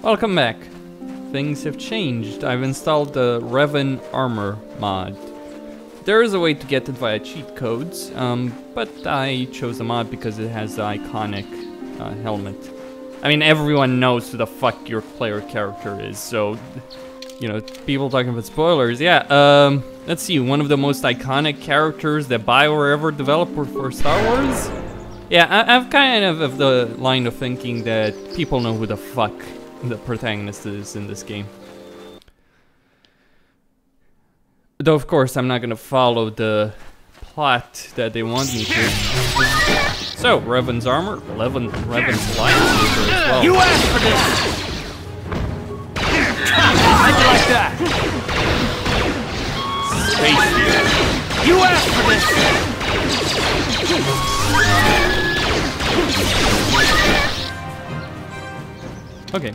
Welcome back. Things have changed. I've installed the Reven Armor Mod. There is a way to get it via cheat codes, but I chose the mod because it has the iconic helmet. I mean, everyone knows who the fuck your player character is, so, you know, people talking about spoilers, yeah, let's see, one of the most iconic characters that BioWare ever developed for Star Wars? Yeah, I've kind of the line of thinking that people know who the fuck the protagonist is in this game. Though, of course, I'm not gonna follow the plot that they want me to. So, Reven's armor, Reven's lightsaber as well. You asked for this! How'd you like that? Space here. You asked for this! Okay.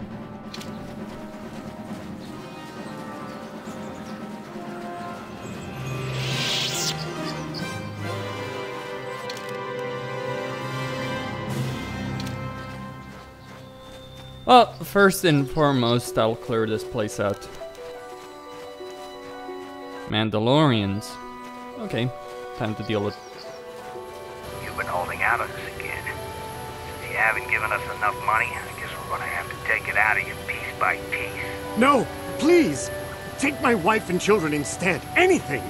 Well, first and foremost, I'll clear this place out. Mandalorians. Okay, time to deal with. You've been holding out on us again. If you haven't given us enough money, I guess we're gonna have to take it out of you piece by piece. No, please! Take my wife and children instead. Anything!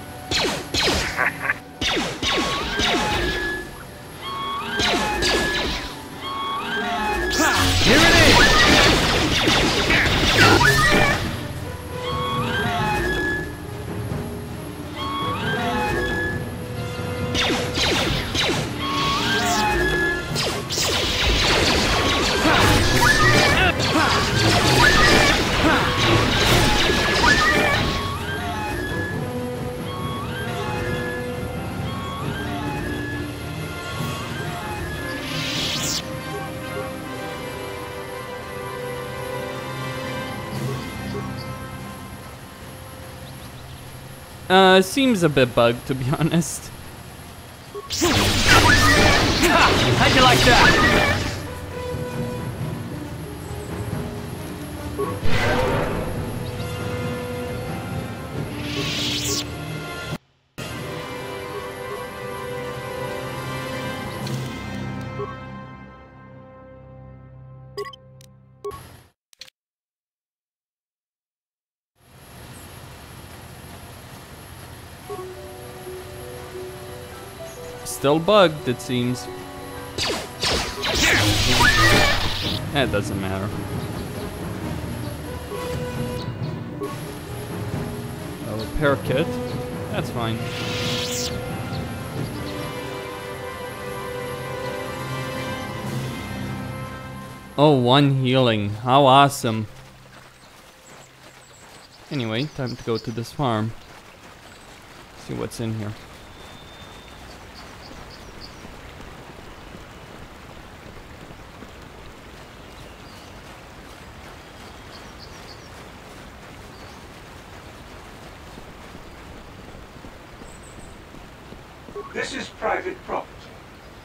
Here it is! Seems a bit bugged, to be honest. How'd you like that? Still bugged, it seems. That doesn't matter. A repair kit. That's fine. Oh, one healing. How awesome. Anyway, time to go to this farm. See what's in here. This is private property.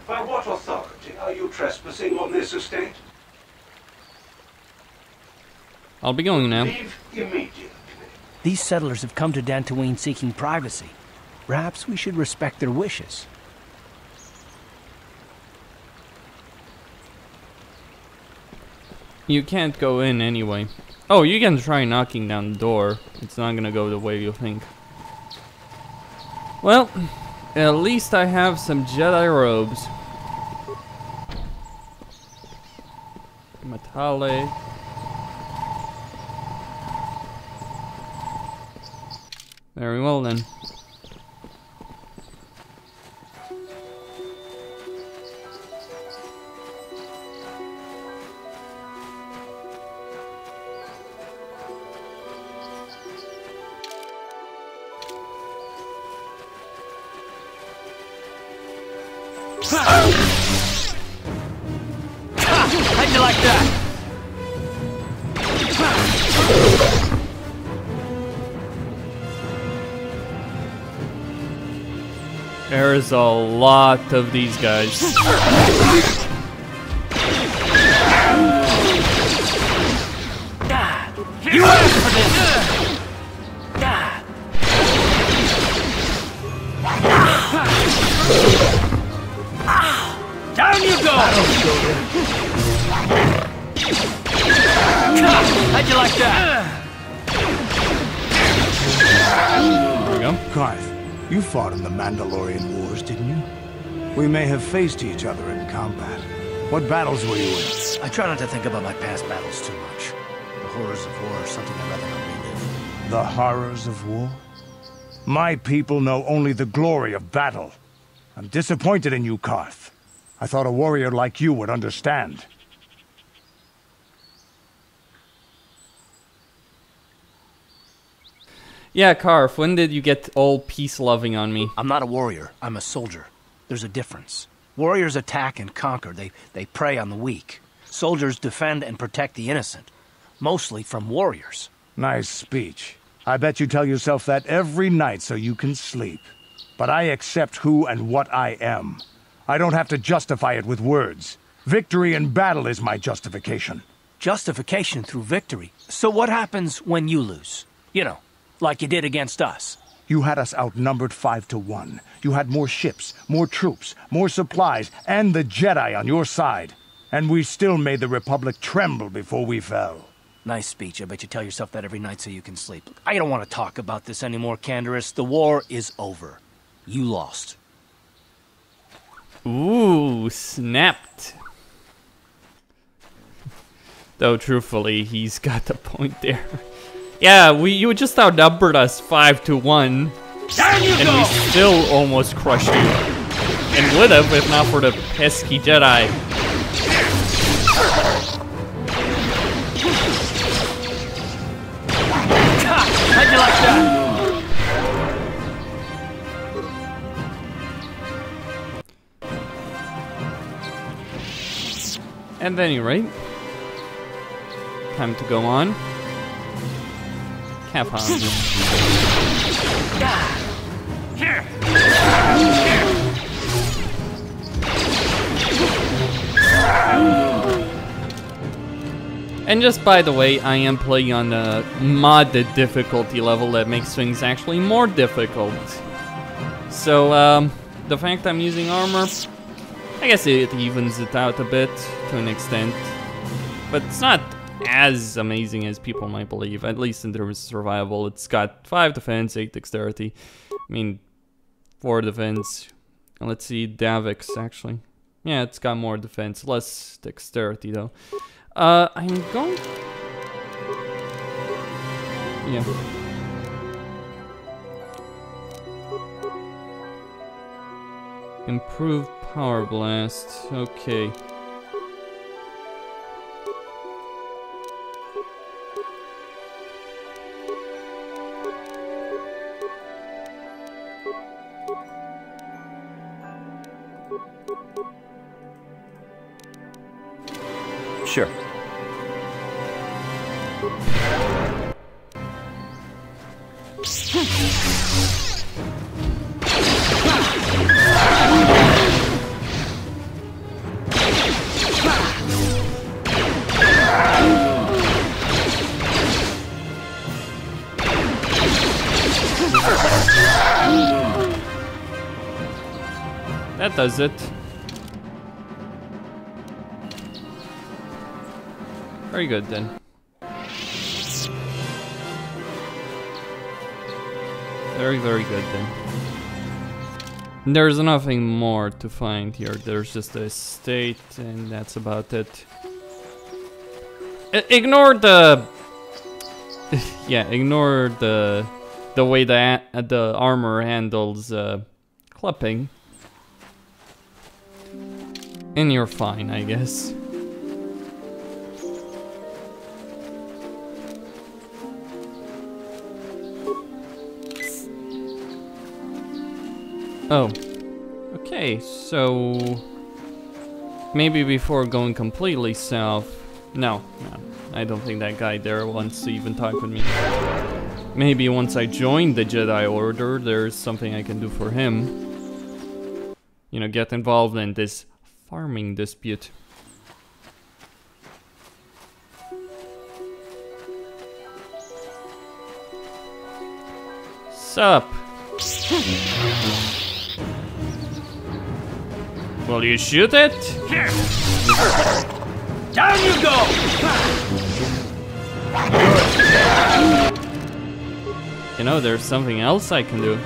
By what authority are you trespassing on this estate? I'll be going now. Leave immediately. These settlers have come to Dantooine seeking privacy. Perhaps we should respect their wishes. You can't go in anyway. Oh, you can try knocking down the door. It's not gonna go the way you think. Well, at least I have some Jedi robes. Metallic. Very well then. How'd you like that? There's a lot of these guys. How'd you like that? There we go. Karth, you fought in the Mandalorian Wars, didn't you? We may have faced each other in combat. What battles were you in? I try not to think about my past battles too much. The horrors of war are something I'd rather not relive. The horrors of war? My people know only the glory of battle. I'm disappointed in you, Karth. I thought a warrior like you would understand. Yeah, Karth, when did you get all peace-loving on me? I'm not a warrior. I'm a soldier. There's a difference. Warriors attack and conquer. They prey on the weak. Soldiers defend and protect the innocent. Mostly from warriors. Nice speech. I bet you tell yourself that every night so you can sleep. But I accept who and what I am. I don't have to justify it with words. Victory in battle is my justification. Justification through victory. So what happens when you lose? You know, like you did against us. You had us outnumbered 5-1. You had more ships, more troops, more supplies, and the Jedi on your side. And we still made the Republic tremble before we fell. Nice speech. I bet you tell yourself that every night so you can sleep. I don't want to talk about this anymore, Canderous. The war is over. You lost. Ooh, snapped. Though, truthfully, he's got a point there. Yeah, you just outnumbered us 5-1. And we still almost crushed you. And would have if not for the pesky Jedi. How'd you like that? At any rate, time to go on. Cap on. And just by the way, I am playing on a modded difficulty level that makes things actually more difficult. So, the fact I'm using armor, I guess it evens it out a bit to an extent. But it's not as amazing as people might believe, at least in terms of survival. It's got 5 defense, 8 dexterity. I mean, 4 defense. And let's see, Davix actually. Yeah, it's got more defense, less dexterity though. I'm going... Yeah. Improve power blast, okay. Sure. That does it. Very good then. Very, very good then. There's nothing more to find here. There's just a estate and that's about it. Ignore the... yeah, ignore the way the armor handles clipping. And you're fine, I guess. Oh, okay, so maybe before going completely south, no, I don't think that guy there wants to even talk with me. Maybe once I join the Jedi Order, there's something I can do for him. You know, get involved in this farming dispute. Sup? Will you shoot it? Down you go! You know, there's something else I can do.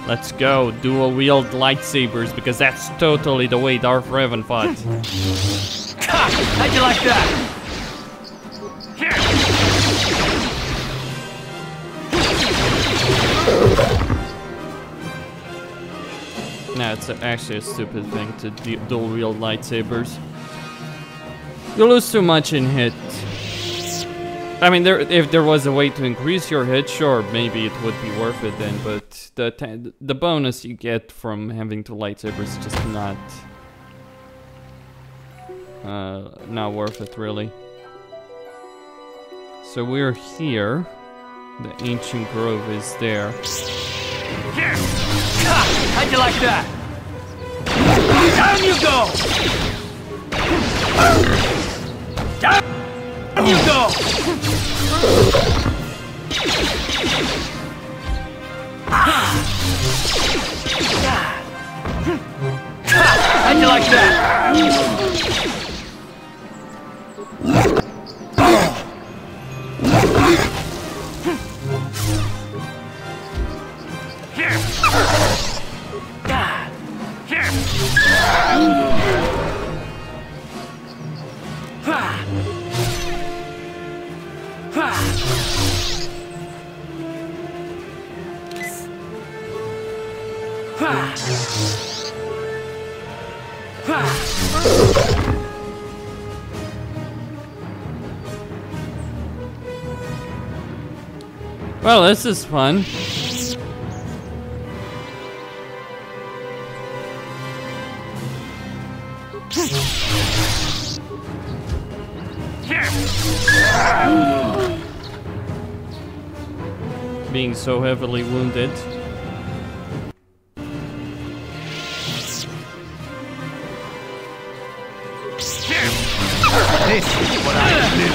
Let's go, dual wield lightsabers, because that's totally the way Darth Revan fought. How'd you like that? Nah, it's actually a stupid thing to dual wield lightsabers. You lose too much in hit. I mean, if there was a way to increase your hit, sure, maybe it would be worth it then, but the bonus you get from having two lightsabers is just not worth it, really. So we're here. The ancient grove is there. Here! How'd you like that? Down you go! Down you go! How'd you like that? Here! Here! Well, this is fun. Being so heavily wounded. This is what I do.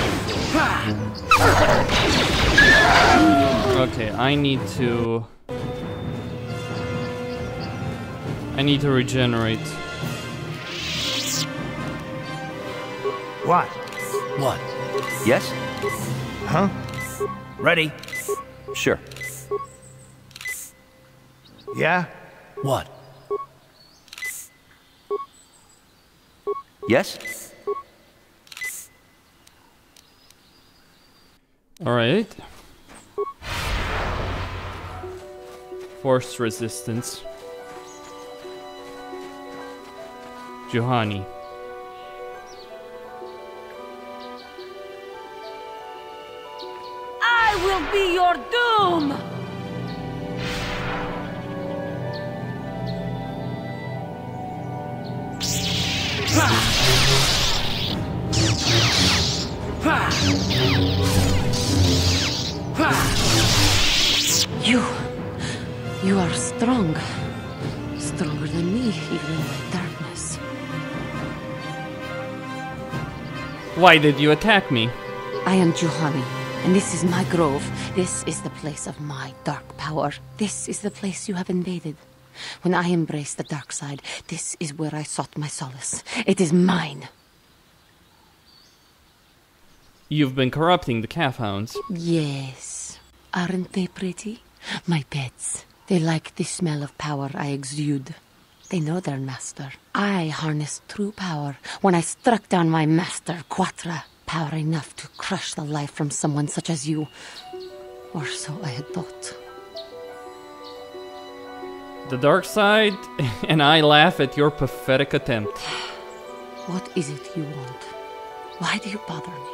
Okay, I need to regenerate. What? What? Yes? Huh? Ready? Sure. Yeah? What? Yes? Alright. Force resistance. Juhani. I will be your doom! You are strong. Stronger than me, even in my darkness. Why did you attack me? I am Juhani, and this is my grove. This is the place of my dark power. This is the place you have invaded. When I embraced the dark side, this is where I sought my solace. It is mine. You've been corrupting the calf hounds. Yes. Aren't they pretty? My pets. They like the smell of power I exude. They know their master. I harnessed true power when I struck down my master, Quatra. Power enough to crush the life from someone such as you. Or so I had thought. The dark side, and I laugh at your pathetic attempt. What is it you want? Why do you bother me?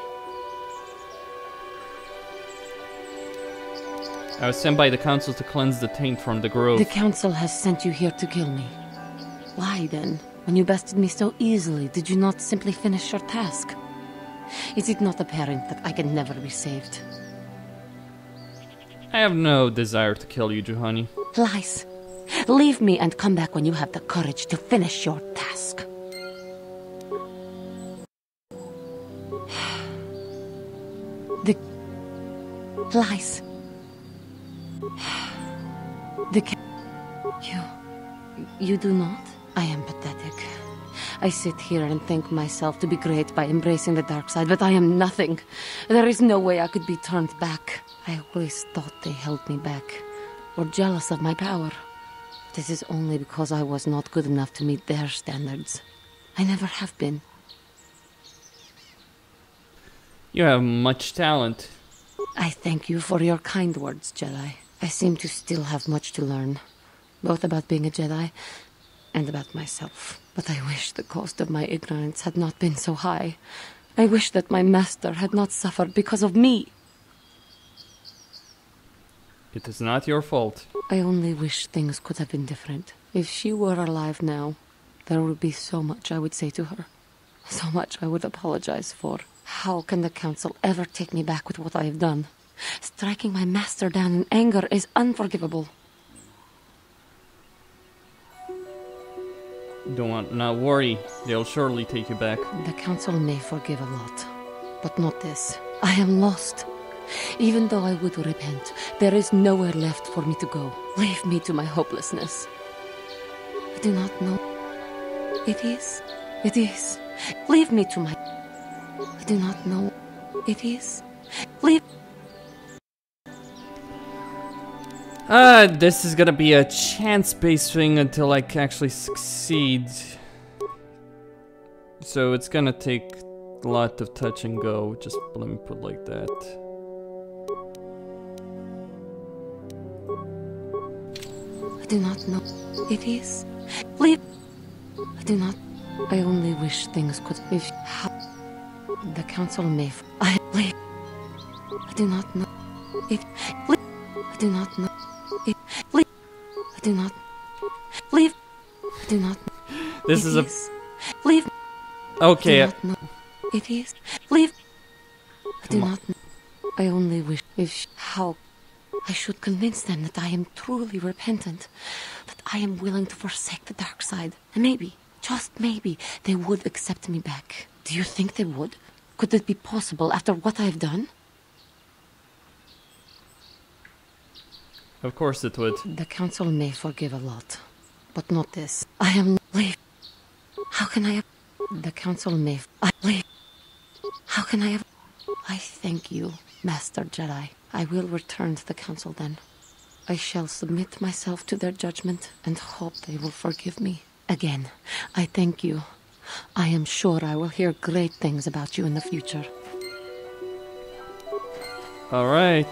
I was sent by the council to cleanse the taint from the grove. The council has sent you here to kill me. Why then, when you bested me so easily, did you not simply finish your task? Is it not apparent that I can never be saved? I have no desire to kill you, Juhani. Lies. Leave me and come back when you have the courage to finish your task. The lies. You do not? I am pathetic. I sit here and think myself to be great by embracing the dark side, but I am nothing. There is no way I could be turned back. I always thought they held me back, or jealous of my power. This is only because I was not good enough to meet their standards. I never have been. You have much talent. I thank you for your kind words, Jedi. I seem to still have much to learn, both about being a Jedi and about myself. But I wish the cost of my ignorance had not been so high. I wish that my master had not suffered because of me. It is not your fault. I only wish things could have been different. If she were alive now, there would be so much I would say to her. So much I would apologize for. How can the Council ever take me back with what I have done? Striking my master down in anger is unforgivable. Not worry. They'll surely take you back. The Council may forgive a lot, but not this. I am lost. Even though I would repent, there is nowhere left for me to go. Leave me to my hopelessness. I do not know. It is. Leave me to my... I do not know. It is. Leave... This is gonna be a chance-based thing until I can actually succeed. So it's gonna take a lot of touch and go. Just let me put it like that. I do not know. It is. Leave... I do not... I only wish things could... If... How... The Council may... I... Leave... I do not know. It... Leave... I do not know. It... Leave... I do not... Leave... I do not... This is a... Leave... Okay. I do not know. It is... Leave... I do not know. I only wish... If... How... I should convince them that I am truly repentant, that I am willing to forsake the dark side. And maybe, just maybe, they would accept me back. Do you think they would? Could it be possible after what I've done? Of course it would. The Council may forgive a lot, but not this. I am... Leave. How can I have... The Council may... I... Leave. How can I have... I thank you, Master Jedi. I will return to the Council then. I shall submit myself to their judgment and hope they will forgive me. Again, I thank you. I am sure I will hear great things about you in the future. Alright.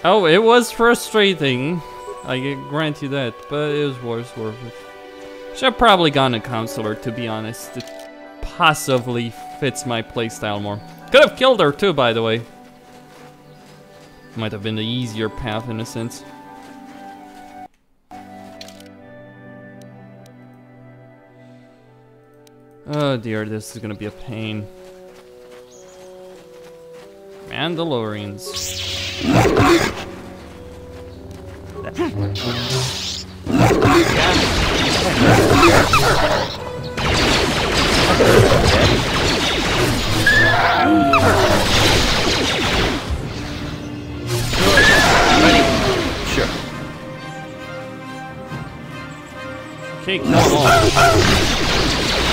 Oh, it was frustrating. I grant you that, but it was worth it. Should have probably gone a counselor, to be honest. It possibly fits my playstyle more. Could have killed her too, by the way. Might have been the easier path in a sense. Oh dear, this is gonna be a pain. Mandalorians. Sure. Okay, come on.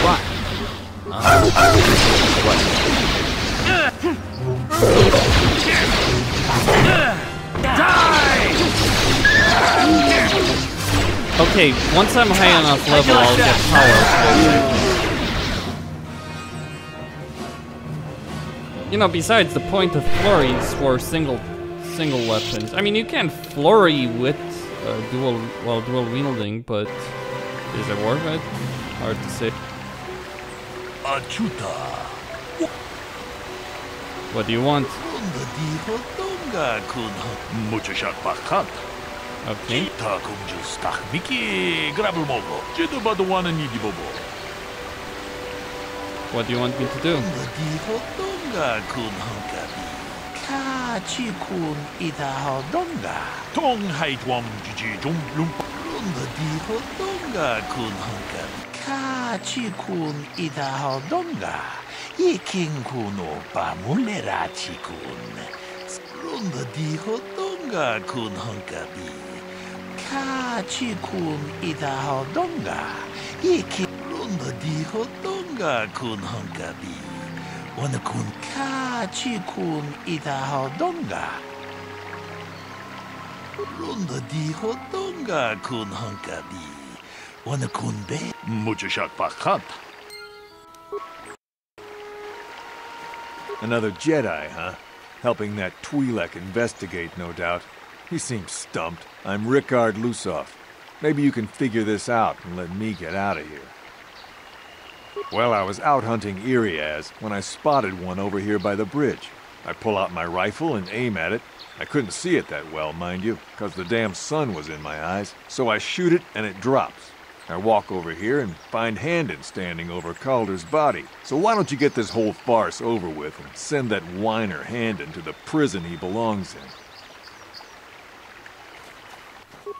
What? Okay, once I'm high enough level, I'll get power. You know, besides, the point of flurries for single weapons. I mean, you can flurry with dual wielding, but is it worth it? Hard to say. What do you want? Okay. What do you want me to do? Kachikun Idahodonga. Iki Runda Dihodonga Kun Hunkabi. Wanakun Kachikun Idahodonga. Runda Dihodonga Kun Hunkabi. Wanakun Be. Mujashak Pakat. Another Jedi, huh? Helping that Twi'lek investigate, no doubt. He seems stumped. I'm Rickard Lusoff. Maybe you can figure this out and let me get out of here. Well, I was out hunting Iriaz when I spotted one over here by the bridge. I pull out my rifle and aim at it. I couldn't see it that well, mind you, because the damn sun was in my eyes. So I shoot it and it drops. I walk over here and find Handon standing over Calder's body. So why don't you get this whole farce over with and send that whiner Handon to the prison he belongs in?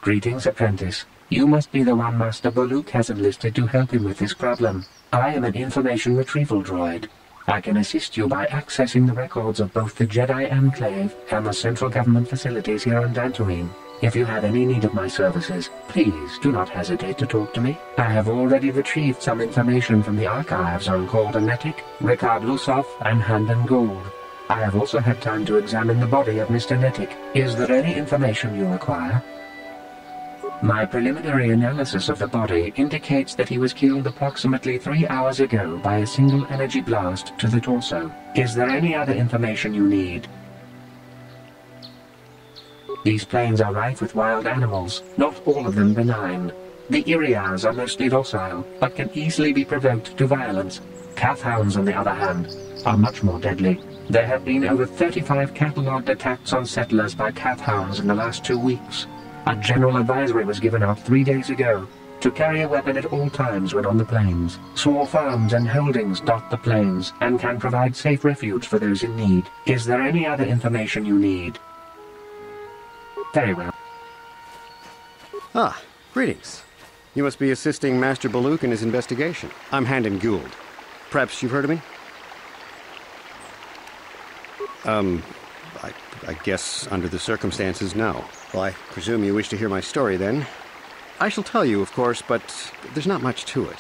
Greetings, apprentice. You must be the one Master Malak has enlisted to help him with this problem. I am an information retrieval droid. I can assist you by accessing the records of both the Jedi Enclave and the central government facilities here on Dantooine. If you have any need of my services, please do not hesitate to talk to me. I have already retrieved some information from the archives on Caldernetic, Rickard Lusoff, and Handon Gould. I have also had time to examine the body of Mr. Netic. Is there any information you require? My preliminary analysis of the body indicates that he was killed approximately 3 hours ago by a single energy blast to the torso. Is there any other information you need? These plains are rife with wild animals, not all of them benign. The Iriaz are mostly docile, but can easily be provoked to violence. Calf hounds, on the other hand, are much more deadly. There have been over 35 catalogued attacks on settlers by calf hounds in the last 2 weeks. A general advisory was given out 3 days ago to carry a weapon at all times when on the plains. Small farms and holdings dot the plains and can provide safe refuge for those in need. Is there any other information you need? Very well. Ah, greetings. You must be assisting Master Malak in his investigation. I'm Handon Gould. Perhaps you've heard of me? I guess under the circumstances, no. Well, I presume you wish to hear my story, then. I shall tell you, of course, but there's not much to it.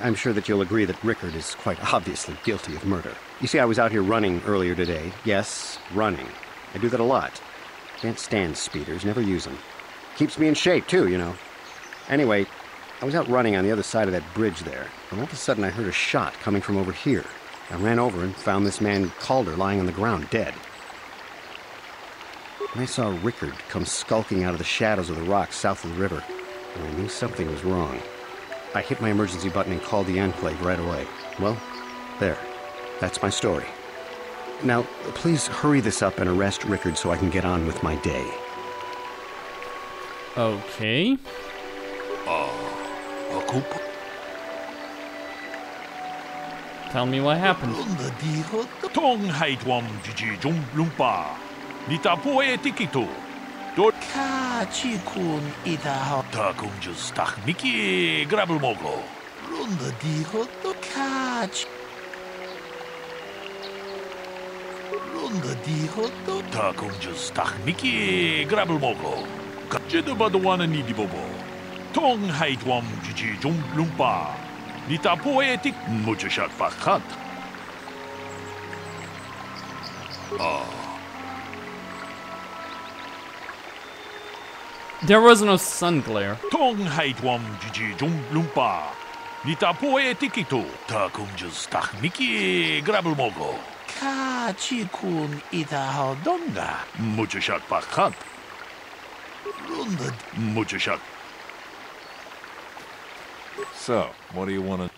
I'm sure that you'll agree that Rickard is quite obviously guilty of murder. You see, I was out here running earlier today. Yes, running. I do that a lot. Can't stand speeders, never use them. Keeps me in shape, too, you know. Anyway, I was out running on the other side of that bridge there, and all of a sudden I heard a shot coming from over here. I ran over and found this man Calder lying on the ground, dead. And I saw Rickard come skulking out of the shadows of the rocks south of the river, and I knew something was wrong. I hit my emergency button and called the Enclave right away. Well, there. That's my story. Now, please hurry this up and arrest Rickard so I can get on with my day. Okay. Tell me what happened. Kachikun Idaho. Takunjus Tachniki Grabelmogo. Runda Dihoto Kach. Runda Dihoto. Takunjus Tachniki Grabelmogo. Jedabadawana Nidibobo. Tong Haitwam Jiji Jum Lumpa. Nita Poetic Mujashat Fakat. There was no sun glare. Tong Haitwam Jiji Jum Lumpa. Nita Poetikito. Takunjus Tachniki Grabelmogo. Kachikun Idahodonga. Mujashat Fakat. Runda Mujashat. So, what do you want to...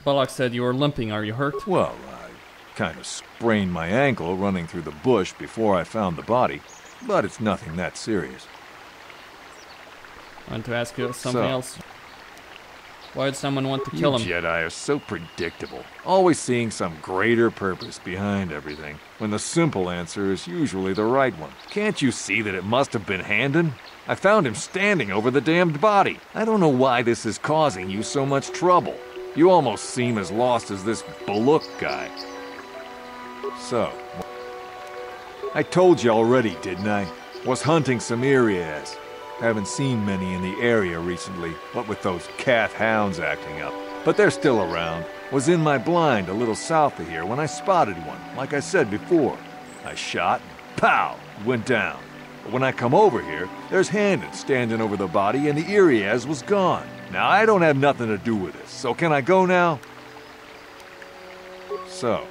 Malak said you were limping. Are you hurt? Well, I kind of sprained my ankle running through the bush before I found the body, but it's nothing that serious. I want to ask you something else. Why did someone want to kill him? You Jedi are so predictable, always seeing some greater purpose behind everything, when the simple answer is usually the right one. Can't you see that it must have been Handon? I found him standing over the damned body. I don't know why this is causing you so much trouble. You almost seem as lost as this Malak guy. So... I told you already, didn't I? Was hunting some areas. Haven't seen many in the area recently, what with those Cath hounds acting up. But they're still around. Was in my blind a little south of here when I spotted one, like I said before. I shot, and pow, went down. But when I come over here, there's Handon standing over the body and the Iriaz was gone. Now, I don't have nothing to do with this, so can I go now? So.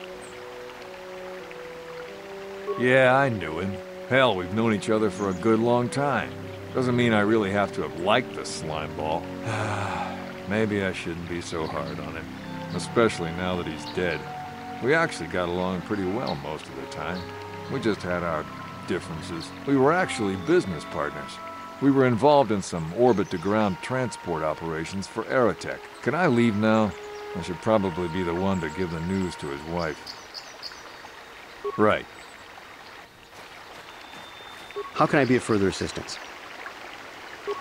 Yeah, I knew him. Hell, we've known each other for a good long time. Doesn't mean I really have to have liked the slime ball. Maybe I shouldn't be so hard on him, especially now that he's dead. We actually got along pretty well most of the time. We just had our differences. We were actually business partners. We were involved in some orbit-to-ground transport operations for Aerotech. Can I leave now? I should probably be the one to give the news to his wife. Right. How can I be of further assistance?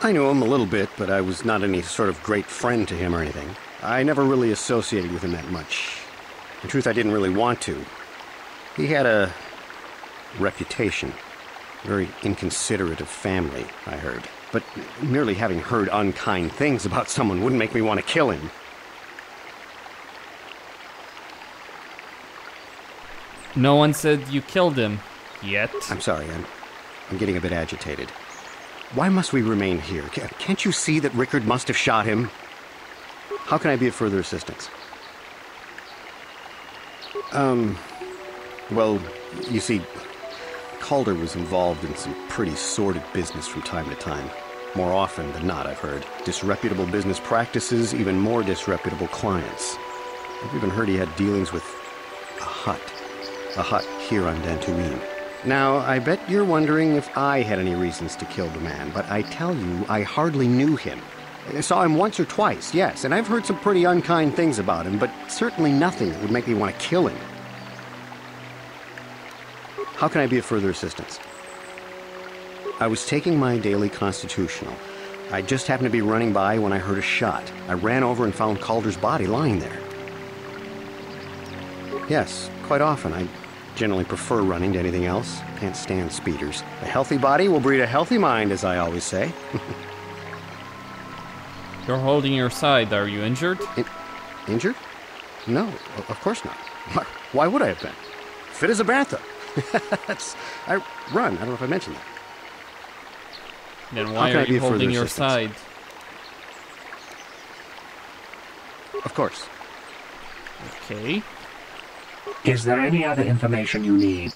I knew him a little bit, but I was not any sort of great friend to him or anything. I never really associated with him that much. In truth, I didn't really want to. He had a reputation. Very inconsiderate of family, I heard. But merely having heard unkind things about someone wouldn't make me want to kill him. No one said you killed him. Yet. I'm sorry, I'm getting a bit agitated. Why must we remain here? Can't you see that Rickard must have shot him? How can I be of further assistance? Well, you see, Calder was involved in some pretty sordid business from time to time. More often than not, I've heard. Disreputable business practices, even more disreputable clients. I've even heard he had dealings with a hut. A hut here on Dantooine. Now, I bet you're wondering if I had any reasons to kill the man, but I tell you, I hardly knew him. I saw him once or twice, yes, and I've heard some pretty unkind things about him, but certainly nothing that would make me want to kill him. How can I be of further assistance? I was taking my daily constitutional. I just happened to be running by when I heard a shot. I ran over and found Calder's body lying there. Yes, quite often. I generally prefer running to anything else. Can't stand speeders. A healthy body will breed a healthy mind, as I always say. You're holding your side. Are you injured? Injured? No, of course not. Why would I have been? Fit as a bantha. I run. I don't know if I mentioned that. Then why are you holding your side? Of course. Okay. Is there any other information you need?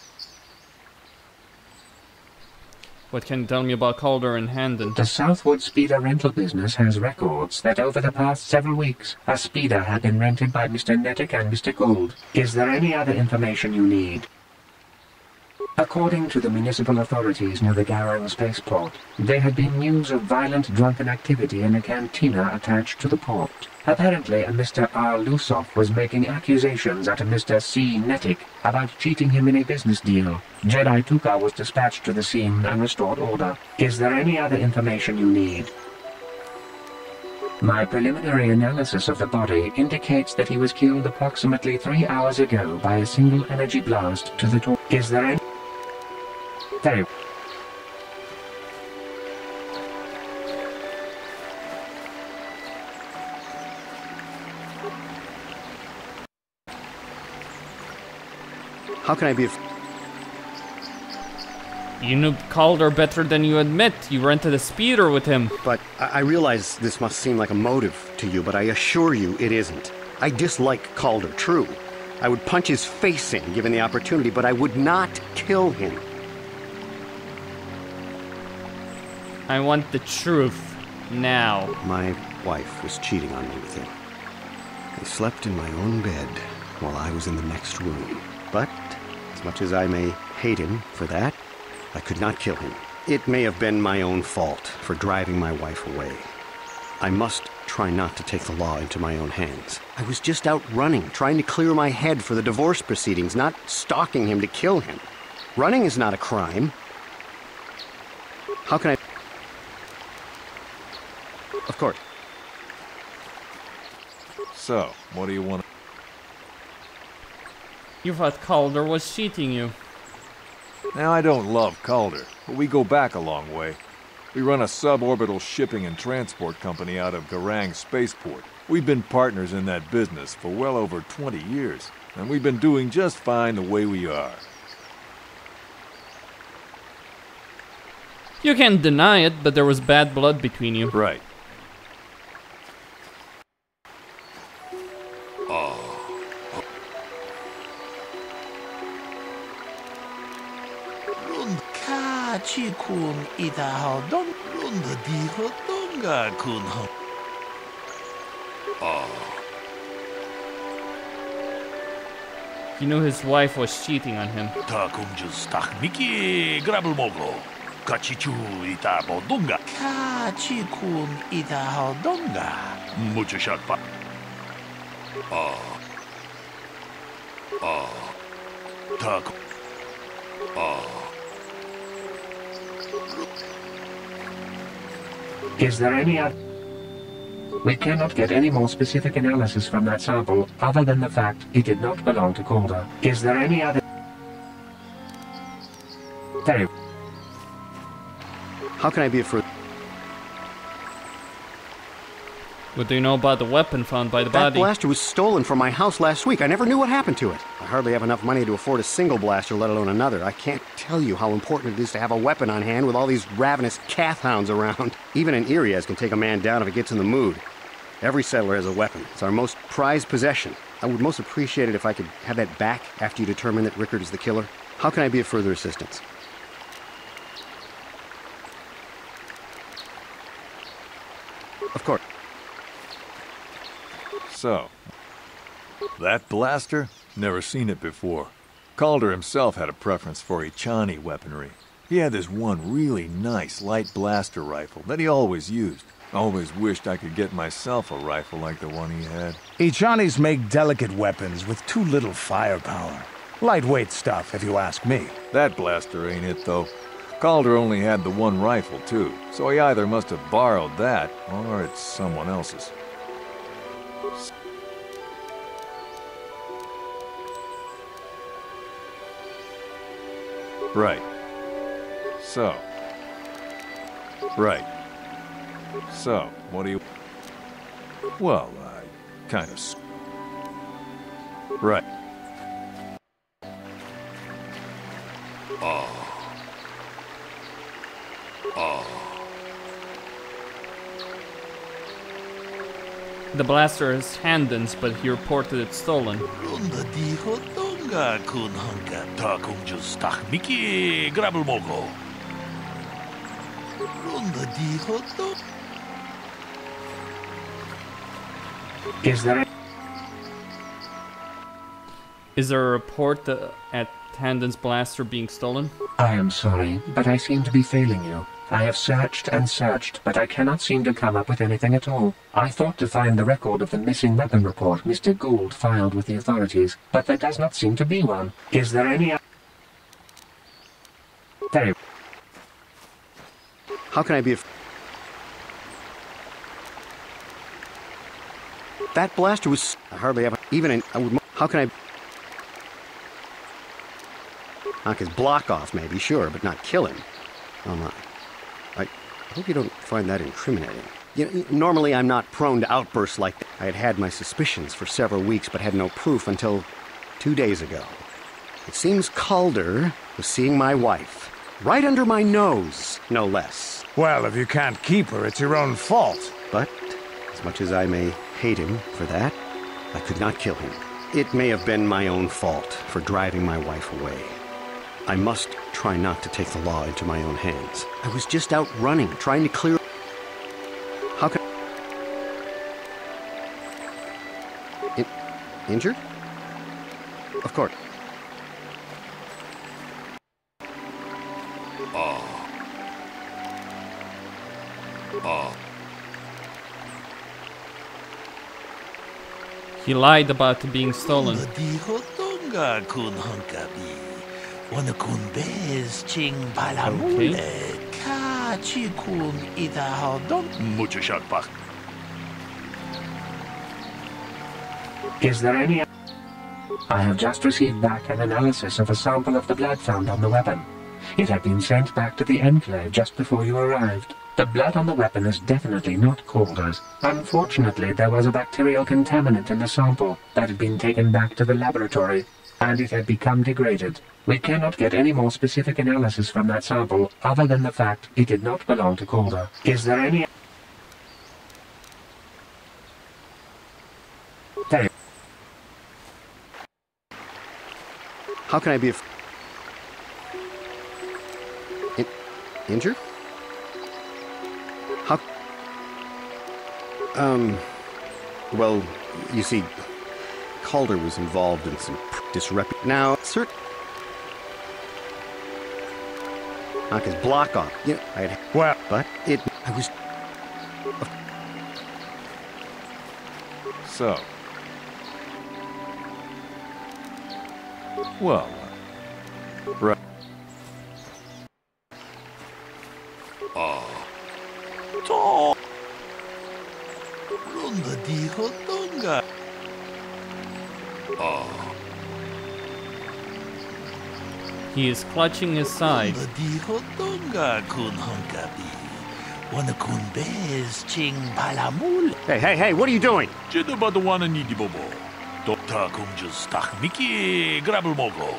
What can you tell me about Calder and Handon? The Southwood Speeder rental business has records that over the past several weeks, a speeder had been rented by Mr. Nettic and Mr. Gould. Is there any other information you need? According to the municipal authorities near the Garang spaceport, there had been news of violent drunken activity in a cantina attached to the port. Apparently, a Mr. R. Lusoff was making accusations at a Mr. C. Nettic about cheating him in a business deal. Jedi Tuka was dispatched to the scene and restored order. Is there any other information you need? My preliminary analysis of the body indicates that he was killed approximately 3 hours ago by a single energy blast to the torso. Is there any... Very... How can I be... You knew Calder better than you admit. You rented a speeder with him. But I realize this must seem like a motive to you, but I assure you it isn't. I dislike Calder, true. I would punch his face in, given the opportunity, but I would not kill him. I want the truth. Now. My wife was cheating on me with him. They slept in my own bed while I was in the next room. But, as much as I may hate him for that, I could not kill him. It may have been my own fault for driving my wife away. I must try not to take the law into my own hands. I was just out running, trying to clear my head for the divorce proceedings, not stalking him to kill him. Running is not a crime. How can I... Of course. So, what do you want? You thought Calder was cheating you. Now, I don't love Calder, but we go back a long way. We run a suborbital shipping and transport company out of Garang Spaceport. We've been partners in that business for well over 20 years, and we've been doing just fine the way we are. You can't deny it, but there was bad blood between you. Right. He knew his wife was cheating on him. Is there any other... We cannot get any more specific analysis from that sample, other than the fact it did not belong to Calder. Is there any other... Very... How can I be a further... What do you know about the weapon found by the That body? blaster was stolen from my house last week. I never knew what happened to it. I hardly have enough money to afford a single blaster, let alone another. I can't tell you how important it is to have a weapon on hand with all these ravenous cath hounds around. Even an Irias can take a man down if it gets in the mood. Every settler has a weapon. It's our most prized possession. I would most appreciate it if I could have that back after you determine that Rickard is the killer. How can I be of further assistance? Of course. So, that blaster? Never seen it before. Calder himself had a preference for Echani weaponry. He had this one really nice light blaster rifle that he always used. Always wished I could get myself a rifle like the one he had. Echanis make delicate weapons with too little firepower. Lightweight stuff, if you ask me. That blaster ain't it, though. Calder only had the one rifle, too, so he either must have borrowed that, or it's someone else's. Right. So. Right. So, what do you... Well, I kind of... Right. The blaster is Handon's, but he reported it stolen. Is there a report at Handon's blaster being stolen? I am sorry, but I seem to be failing you. I have searched and searched, but I cannot seem to come up with anything at all. I thought to find the record of the missing weapon report Mr. Gould filed with the authorities, but there does not seem to be one. Is there any... Very... How can I be That blaster was... I hardly have... Even in... I would... How can I... Knock his block off, maybe, sure, but not kill him. Oh my. I hope you don't find that incriminating. You know, normally I'm not prone to outbursts like that. I had had my suspicions for several weeks, but had no proof until 2 days ago. It seems Calder was seeing my wife. Right under my nose, no less. Well, if you can't keep her, it's your own fault. But, as much as I may hate him for that, I could not kill him. It may have been my own fault for driving my wife away. I must try not to take the law into my own hands. I was just out running, trying to clear... How can... Injured? Of course. He lied about it being stolen. Is there any... I have just received back an analysis of a sample of the blood found on the weapon. It had been sent back to the Enclave just before you arrived. The blood on the weapon is definitely not Calder's. Unfortunately, there was a bacterial contaminant in the sample that had been taken back to the laboratory, and it had become degraded. We cannot get any more specific analysis from that sample other than the fact it did not belong to Calder. Is there any... Thank. How can I be injured? How? Well, you see, Calder was involved in some disrepute. Now, sir, knock his block off. Yeah, well, but I was. So. Well, right. To. Runda di hotonga. He is clutching his side. Runda di hotonga kun honkabi. Wana kun bez ching palamul. Hey, what are you doing? Jeda badawana ni di bobo. Dokta kunjas tak miki grabel mogo.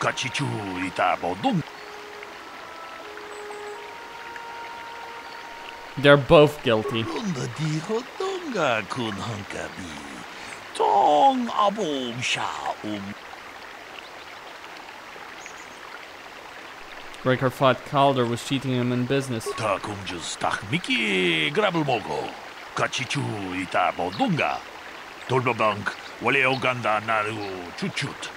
Kachichu ita bodung. They're both guilty. Runda di hotonga kun honkabi. Tong abom sha Rickard thought Calder was cheating him in business. Ta kunjas tak miki grabel mogo. Kachichu ita bodunga. Tolbabank wale oganda naru chuchut.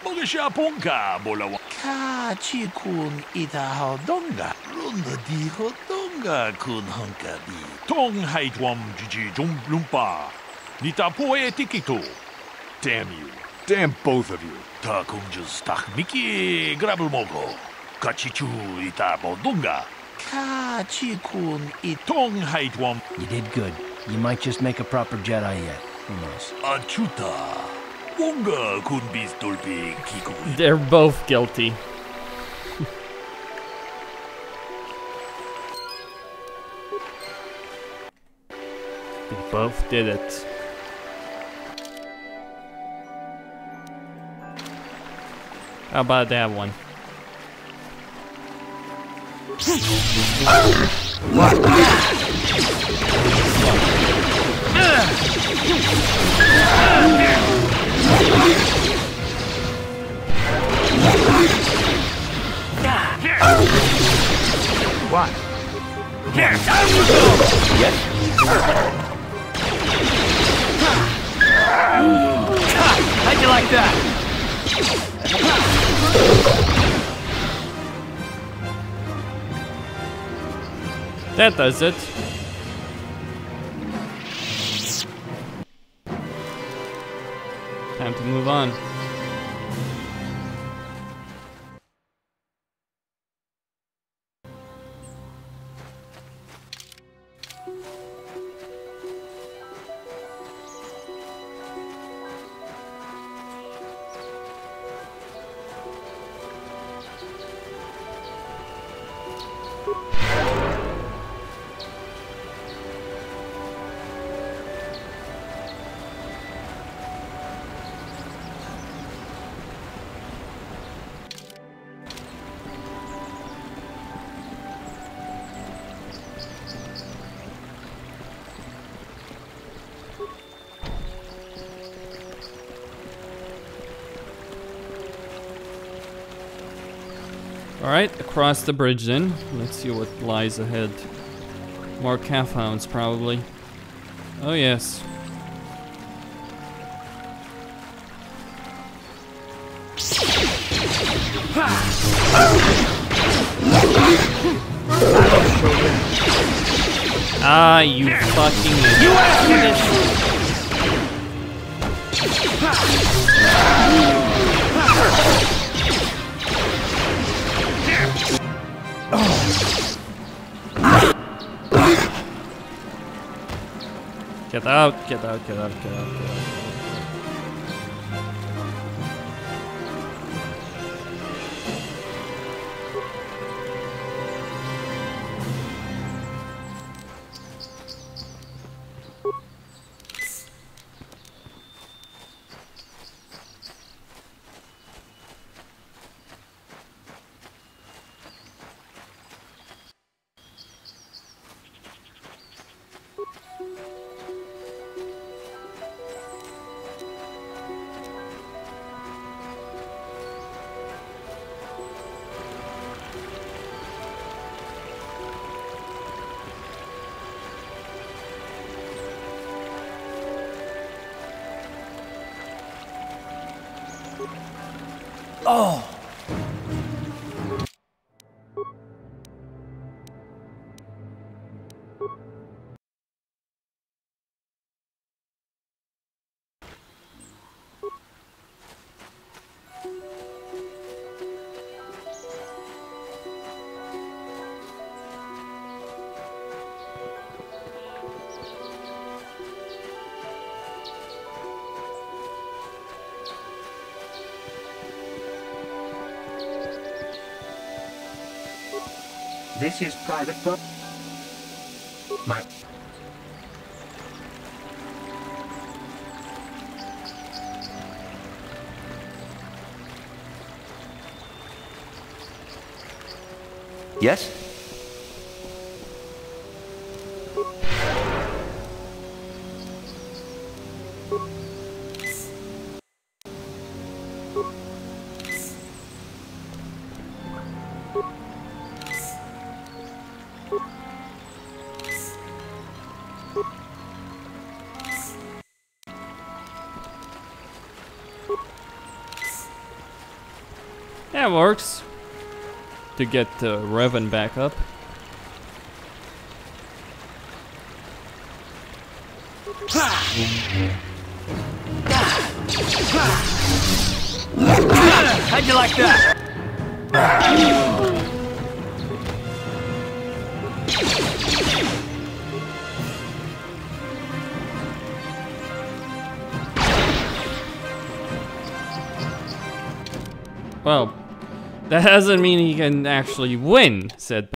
Mogasha ponka bolawa. Kachi kun ita hodonga. Runda di hodonga kun honkabi. Tong haitwam jiji jum lumpa. Nita poe tikito. Damn you. Damn both of you. Ta kunjas tak miki grabel mogo. Kachichu ita bodunga. Kachi kun itong haitwam. You did good. You might just make a proper Jedi yet. Who knows? Achuta. Wonga kun bistolpi kiko. They're both guilty. They both did it. How about that one? What? Yes. How'd you like that? That does it. Time to move on. Alright, across the bridge then. Let's see what lies ahead. More calf hounds, probably. Oh yes. Ah, you fucking idiot. You asked for this! Get out, get out, get out, get out, get out. Oh! This is private pro- My... Yes? That works. To get Reven back up. How'd you like that? Well, that doesn't mean he can actually win, said.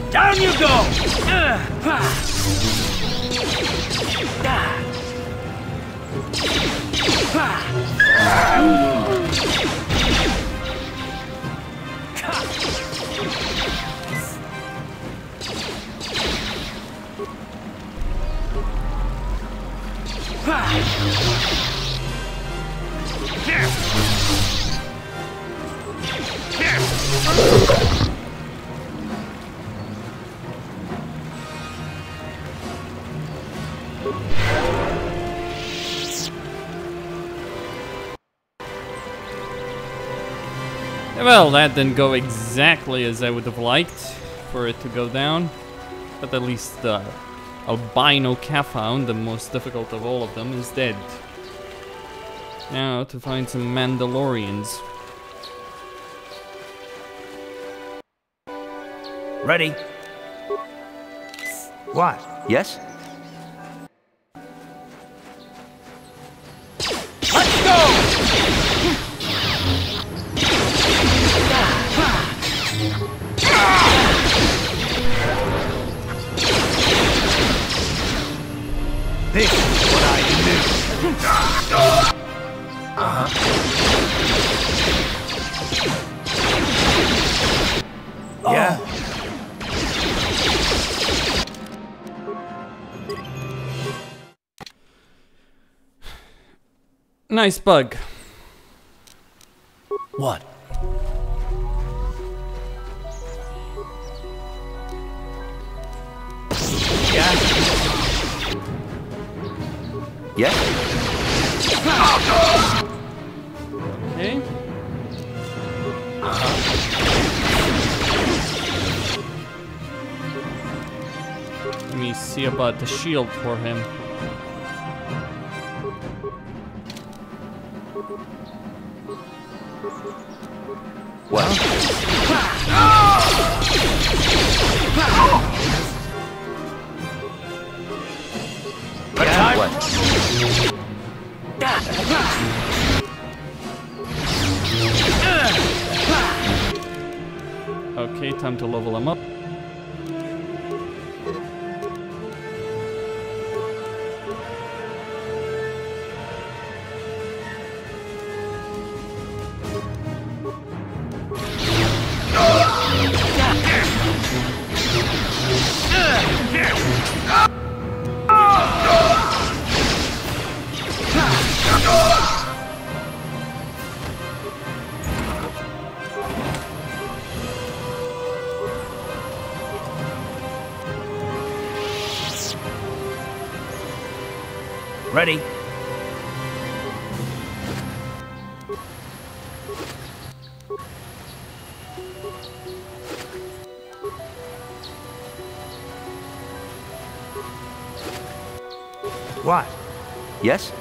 Down you go! Well, that didn't go exactly as I would have liked for it to go down, but at least the albino calf hound, the most difficult of all of them, is dead. Now to find some Mandalorians. Ready? What? Yes? Let's go! This is what I do. Yeah. Nice bug. What? Yeah. Yes? Okay. Let me see about the shield for him. Well. What? Okay, time to level him up. Ready? What? Yes?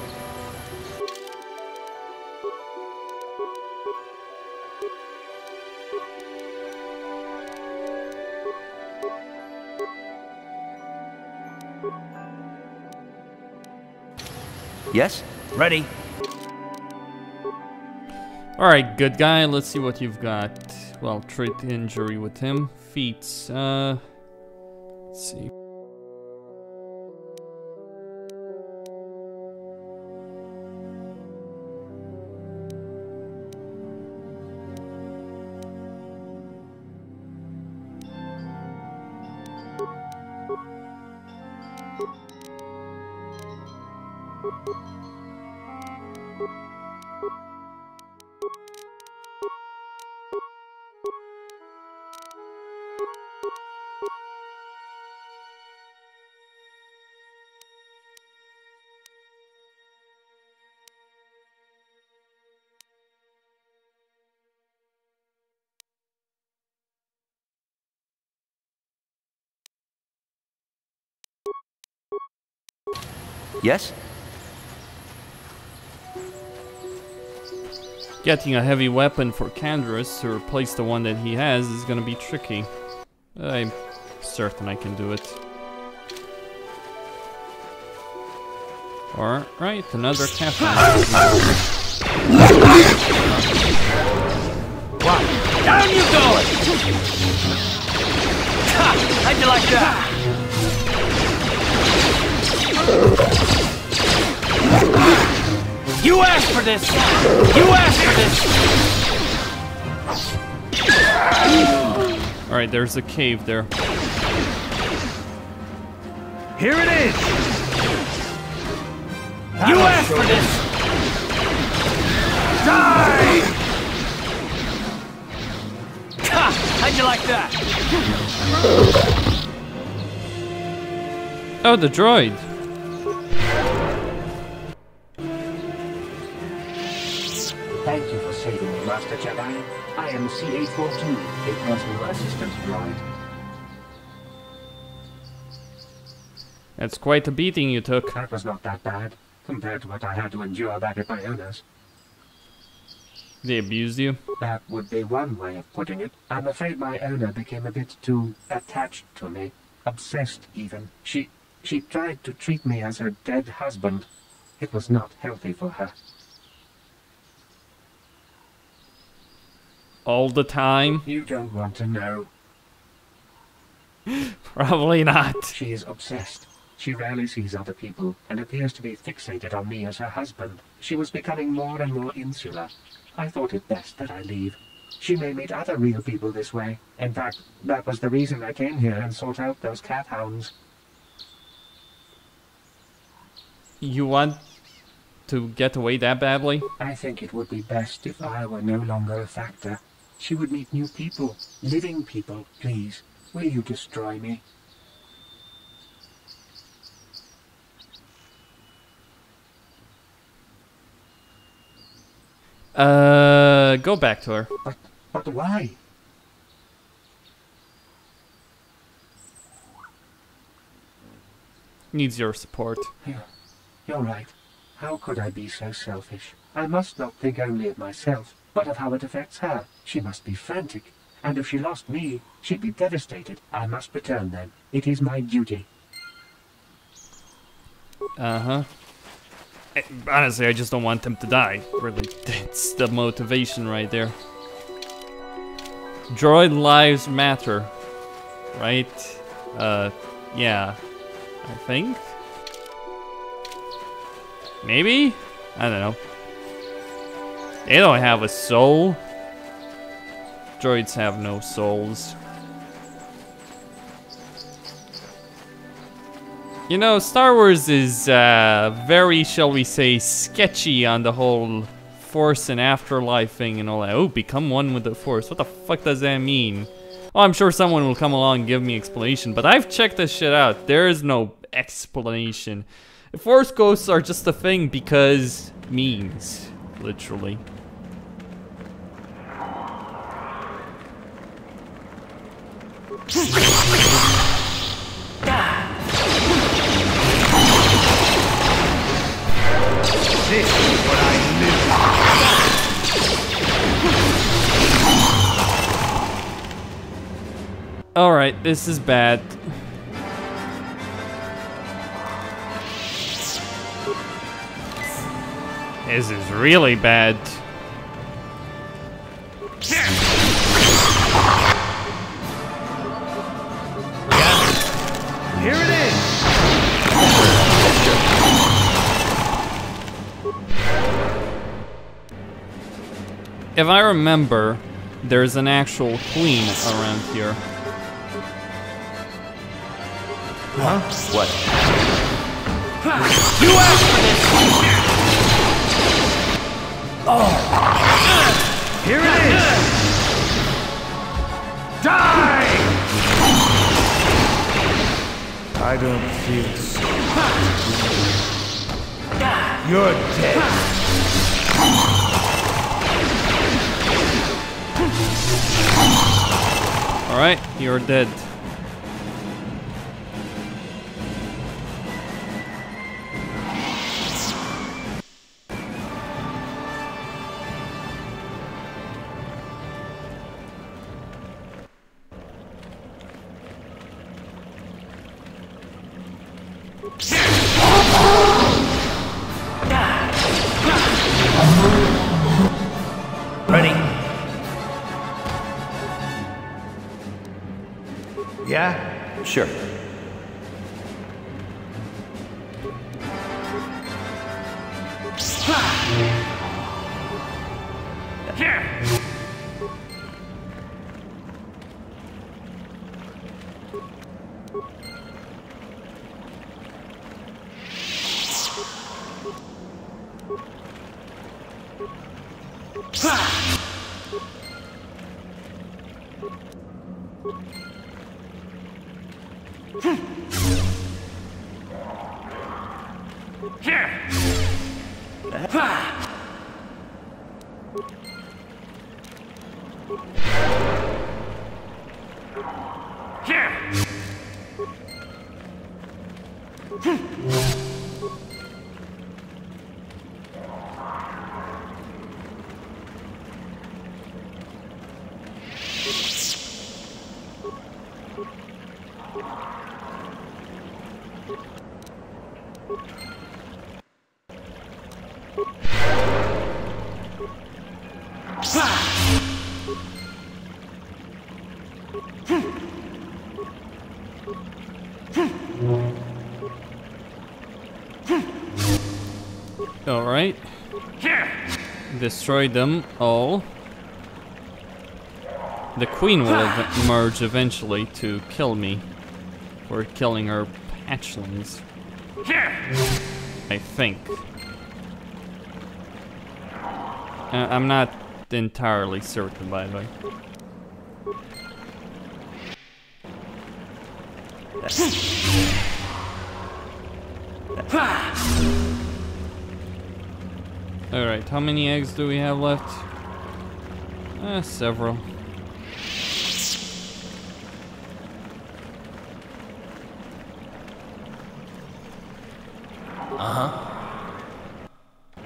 Yes? Ready? Alright, good guy, let's see what you've got. Well, treat injury with him. Feats, let's see. Yes? Getting a heavy weapon for Candrus to replace the one that he has is gonna be tricky. I'm certain I can do it. Alright, another captain. What? Down you go! How'd you like that? You asked for this! You asked for this! Alright, there's a cave there. Here it is! You asked for this! Die! How'd you like that? Oh, the droid! Thank you for saving me, Master Jedi. I am C-842, a personal assistant droid. That's quite a beating you took. That was not that bad, compared to what I had to endure back at my owner's. They abused you? That would be one way of putting it. I'm afraid my owner became a bit too attached to me. Obsessed, even. She tried to treat me as her dead husband. It was not healthy for her. All the time? You don't want to know. Probably not. She is obsessed. She rarely sees other people, and appears to be fixated on me as her husband. She was becoming more and more insular. I thought it best that I leave. She may meet other real people this way. In fact, that was the reason I came here and sought out those cat hounds. You want to get away that badly? I think it would be best if I were no longer a factor. She would meet new people, living people. Please, will you destroy me? Go back to her. But why? Needs your support. You're right. How could I be so selfish? I must not think only of myself, but of how it affects her. She must be frantic. And if she lost me, she'd be devastated. I must return then. It is my duty. Uh-huh. Honestly, I just don't want them to die. Really, that's the motivation right there. Droid lives matter. Right? Yeah. I think? Maybe? I don't know. They don't have a soul. Droids have no souls. You know, Star Wars is very, shall we say, sketchy on the whole Force and afterlife thing and all that. Oh, become one with the Force. What the fuck does that mean? Oh, I'm sure someone will come along and give me explanation, but I've checked this shit out. There is no explanation. Force ghosts are just a thing because memes, literally. This is what I live for. Alright, this is bad. This is really bad. Yeah, here it is. If I remember, there's an actual queen around here. Huh? What? You asked for this! Oh! Here it is! Die! I don't feel so. You're dead. Alright, you're dead. Ready? Yeah? Sure. Alright. Destroy them all. The queen will emerge eventually to kill me for killing her hatchlings. I think. I'm not entirely certain, by the way. Alright, how many eggs do we have left? Several.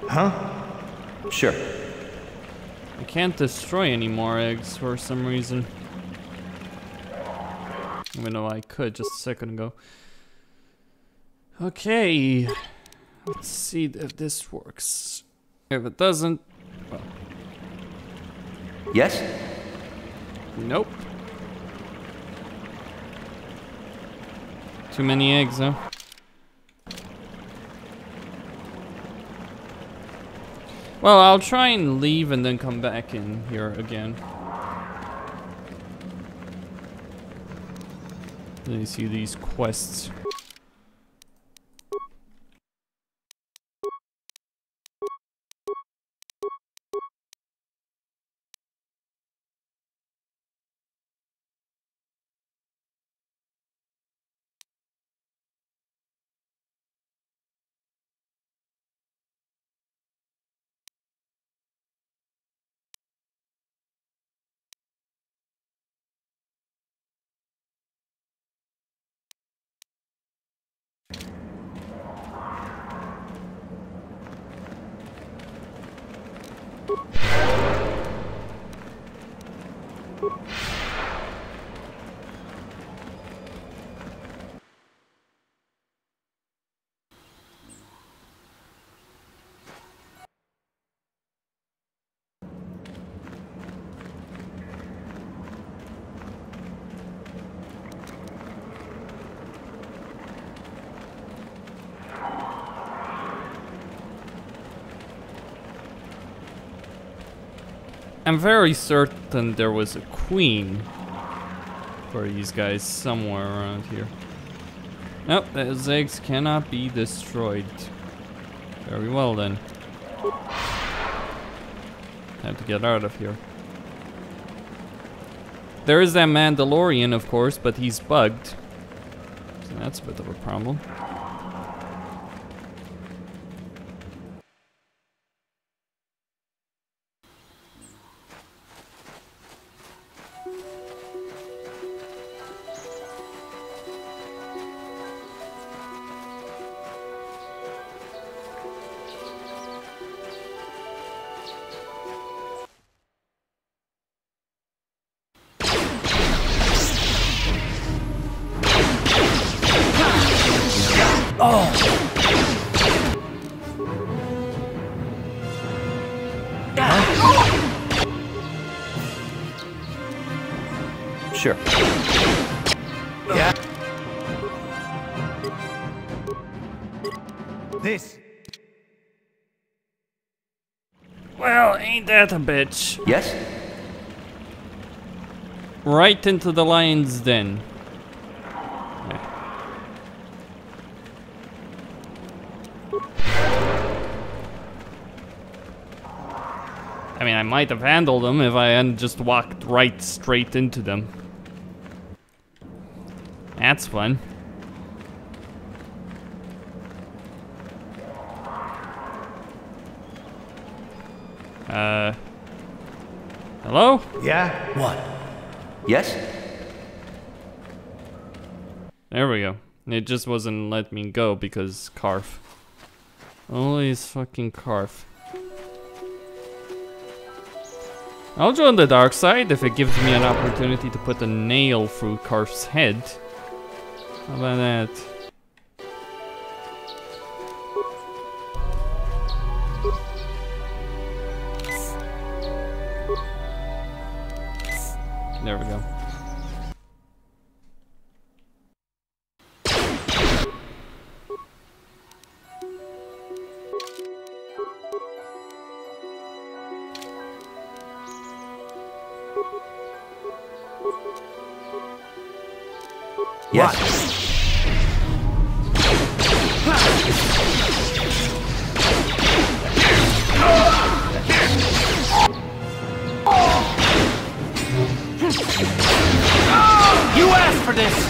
Huh? Sure. I can't destroy any more eggs for some reason. Even though I could just a second ago. Okay. Let's see if this works. If it doesn't, well. Yes? Nope. Too many eggs, huh? Well, I'll try and leave and then come back in here again. Let me see these quests. I'm very certain there was a queen for these guys somewhere around here. Nope, those eggs cannot be destroyed. Very well then. Time to get out of here. There is that Mandalorian, of course, but he's bugged. So that's a bit of a problem. Sure. Yeah. This. Well, ain't that a bitch? Yes? Right into the lion's den. I mean, I might have handled them if I hadn't just walked right straight into them. That's fun. Hello? Yeah? What? Yes? There we go. It just wasn't letting me go because Carf. Always fucking Carf. I'll join the dark side if it gives me an opportunity to put a nail through Carf's head. How about that? There we go. Yes. You asked for this!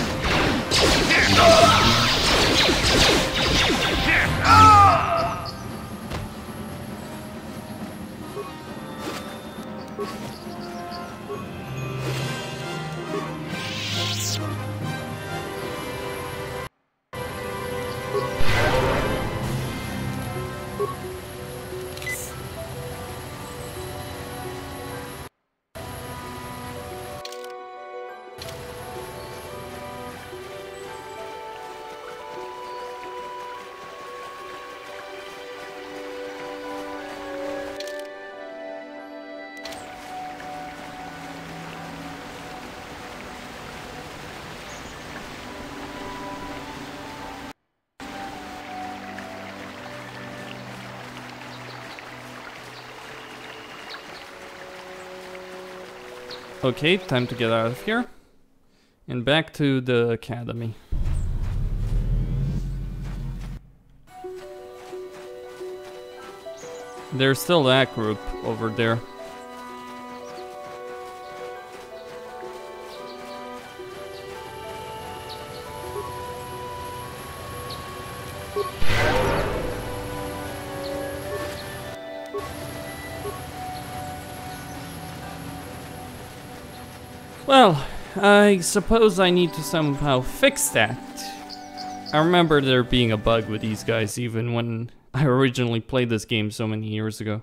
Okay, time to get out of here. And back to the academy. There's still that group over there. Well, I suppose I need to somehow fix that. I remember there being a bug with these guys even when I originally played this game so many years ago.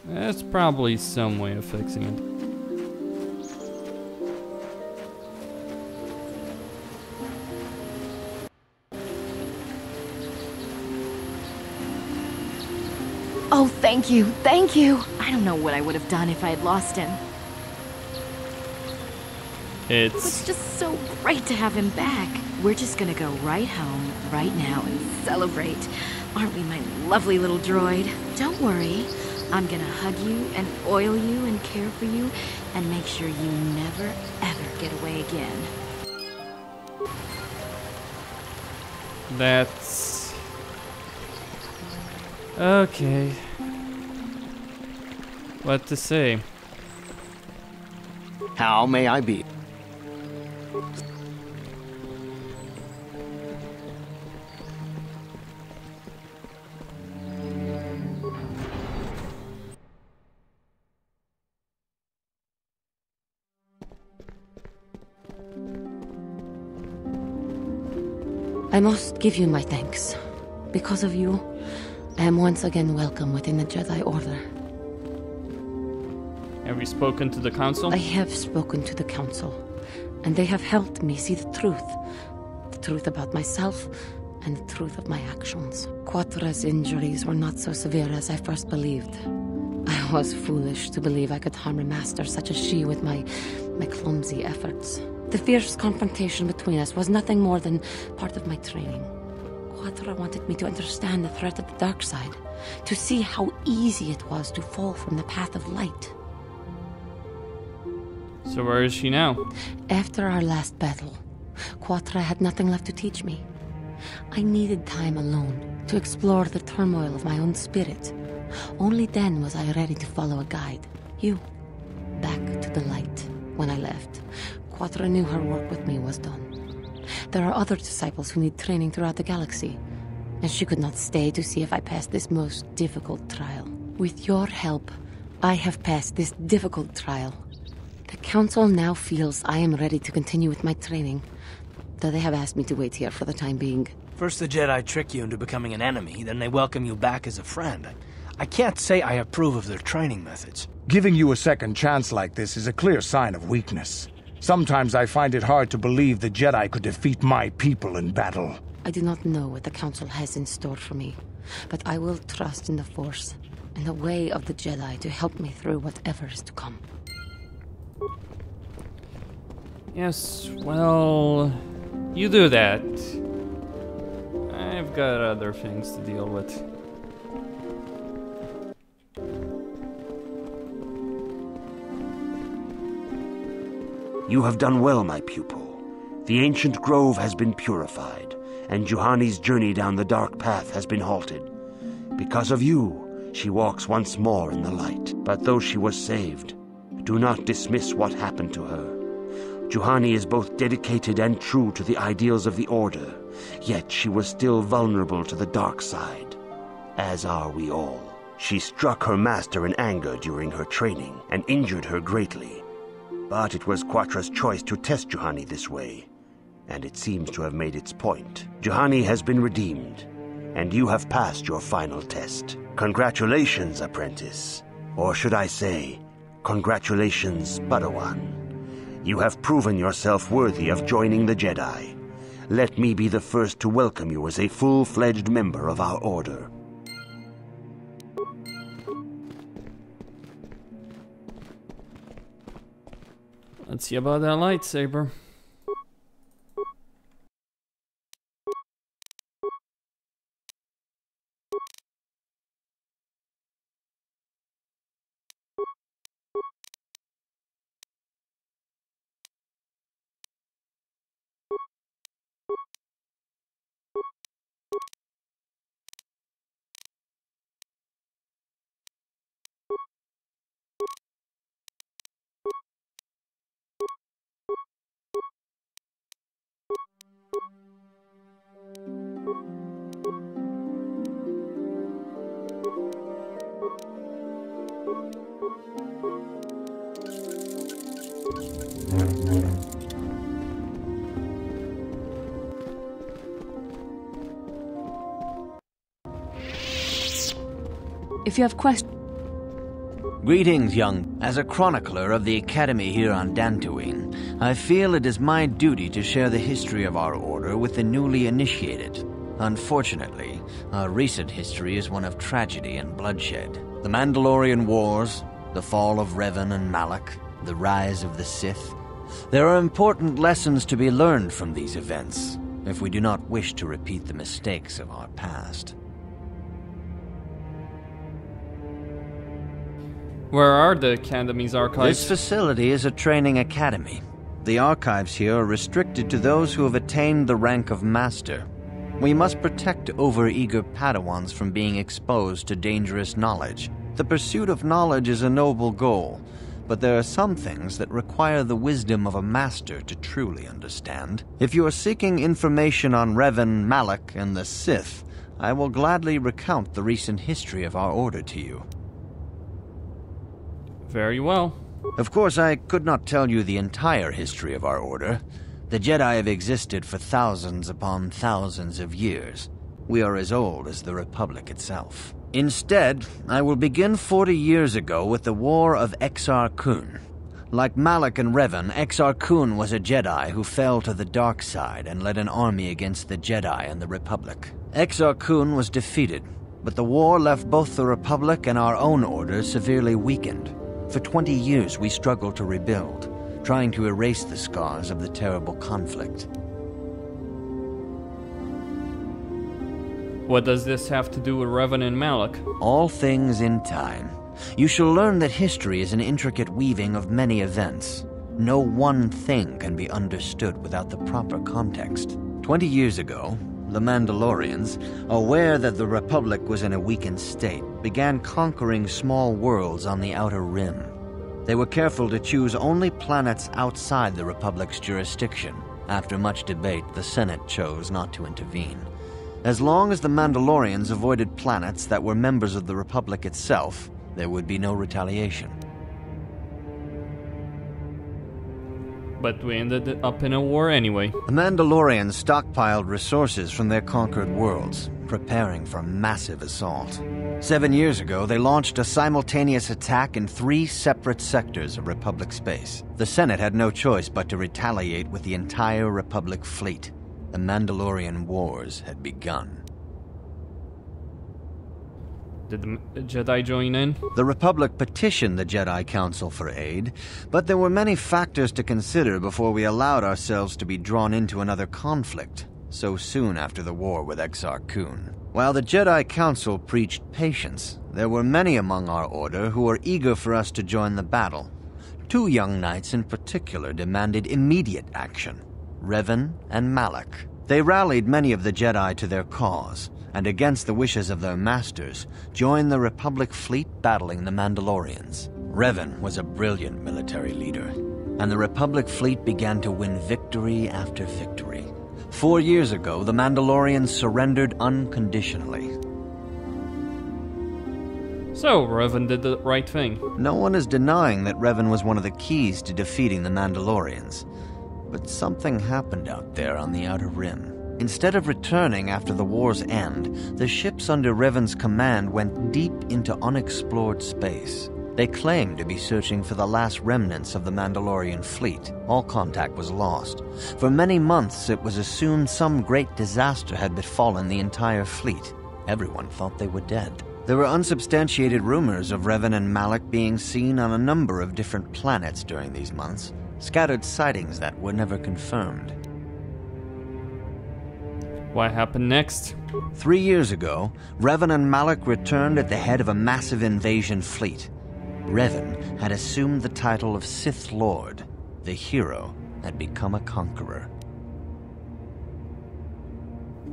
There's probably some way of fixing it. Oh, thank you, thank you. I don't know what I would have done if I had lost him. It's just so great to have him back. We're just gonna go right home, right now, and celebrate. Aren't we, my lovely little droid? Don't worry. I'm gonna hug you and oil you and care for you and make sure you never, ever get away again. That's... okay. What to say? How may I be? I must give you my thanks. Because of you, I am once again welcome within the Jedi Order. Have you spoken to the Council? I have spoken to the Council, and they have helped me see the truth. The truth about myself, and the truth of my actions. Quatra's injuries were not so severe as I first believed. I was foolish to believe I could harm a master such as she with my clumsy efforts. The fierce confrontation between us was nothing more than part of my training. Quatra wanted me to understand the threat of the dark side, to see how easy it was to fall from the path of light. So where is she now? After our last battle, Quatra had nothing left to teach me. I needed time alone to explore the turmoil of my own spirit. Only then was I ready to follow a guide. You. Back to the light. When I left, Quatra knew her work with me was done. There are other disciples who need training throughout the galaxy, and she could not stay to see if I passed this most difficult trial. With your help, I have passed this difficult trial. The Council now feels I am ready to continue with my training, though they have asked me to wait here for the time being. First the Jedi trick you into becoming an enemy, then they welcome you back as a friend. I can't say I approve of their training methods. Giving you a second chance like this is a clear sign of weakness. Sometimes I find it hard to believe the Jedi could defeat my people in battle. I do not know what the Council has in store for me, but I will trust in the Force and the way of the Jedi to help me through whatever is to come. Yes, well, you do that. I've got other things to deal with. You have done well, my pupil. The ancient grove has been purified, and Juhani's journey down the dark path has been halted. Because of you, she walks once more in the light. But though she was saved, do not dismiss what happened to her. Juhani is both dedicated and true to the ideals of the Order, yet she was still vulnerable to the dark side, as are we all. She struck her master in anger during her training and injured her greatly. But it was Quatra's choice to test Juhani this way, and it seems to have made its point. Juhani has been redeemed, and you have passed your final test. Congratulations, apprentice. Or should I say, congratulations, Padawan. You have proven yourself worthy of joining the Jedi. Let me be the first to welcome you as a full-fledged member of our Order. Let's see about that lightsaber. If you have questions... Greetings, young. As a chronicler of the Academy here on Dantooine, I feel it is my duty to share the history of our order with the newly initiated. Unfortunately, our recent history is one of tragedy and bloodshed. The Mandalorian Wars, the fall of Reven and Malak, the rise of the Sith. There are important lessons to be learned from these events, if we do not wish to repeat the mistakes of our past. Where are the Academy's archives? This facility is a training academy. The archives here are restricted to those who have attained the rank of Master. We must protect overeager Padawans from being exposed to dangerous knowledge. The pursuit of knowledge is a noble goal, but there are some things that require the wisdom of a master to truly understand. If you are seeking information on Reven, Malak, and the Sith, I will gladly recount the recent history of our order to you. Very well. Of course, I could not tell you the entire history of our order. The Jedi have existed for thousands upon thousands of years. We are as old as the Republic itself. Instead, I will begin 40 years ago with the War of Exar Kun. Like Malak and Revan, Exar Kun was a Jedi who fell to the dark side and led an army against the Jedi and the Republic. Exar Kun was defeated, but the war left both the Republic and our own order severely weakened. For 20 years we struggled to rebuild, trying to erase the scars of the terrible conflict. What does this have to do with Reven and Malak? All things in time. You shall learn that history is an intricate weaving of many events. No one thing can be understood without the proper context. 20 years ago, the Mandalorians, aware that the Republic was in a weakened state, began conquering small worlds on the Outer Rim. They were careful to choose only planets outside the Republic's jurisdiction. After much debate, the Senate chose not to intervene. As long as the Mandalorians avoided planets that were members of the Republic itself, there would be no retaliation. But we ended up in a war anyway. The Mandalorians stockpiled resources from their conquered worlds, preparing for a massive assault. 7 years ago, they launched a simultaneous attack in 3 separate sectors of Republic space. The Senate had no choice but to retaliate with the entire Republic fleet. The Mandalorian Wars had begun. Did the Jedi join in? The Republic petitioned the Jedi Council for aid, but there were many factors to consider before we allowed ourselves to be drawn into another conflict, so soon after the war with Exar Kun. While the Jedi Council preached patience, there were many among our order who were eager for us to join the battle. 2 young knights in particular demanded immediate action, Reven and Malak. They rallied many of the Jedi to their cause, and against the wishes of their masters, joined the Republic fleet battling the Mandalorians. Reven was a brilliant military leader, and the Republic fleet began to win victory after victory. 4 years ago, the Mandalorians surrendered unconditionally. So, Reven did the right thing. No one is denying that Reven was one of the keys to defeating the Mandalorians. But something happened out there on the Outer Rim. Instead of returning after the war's end, the ships under Reven's command went deep into unexplored space. They claimed to be searching for the last remnants of the Mandalorian fleet. All contact was lost. For many months, it was assumed some great disaster had befallen the entire fleet. Everyone thought they were dead. There were unsubstantiated rumors of Reven and Malak being seen on a number of different planets during these months. Scattered sightings that were never confirmed. What happened next? 3 years ago, Reven and Malak returned at the head of a massive invasion fleet. Reven had assumed the title of Sith Lord. The hero had become a conqueror.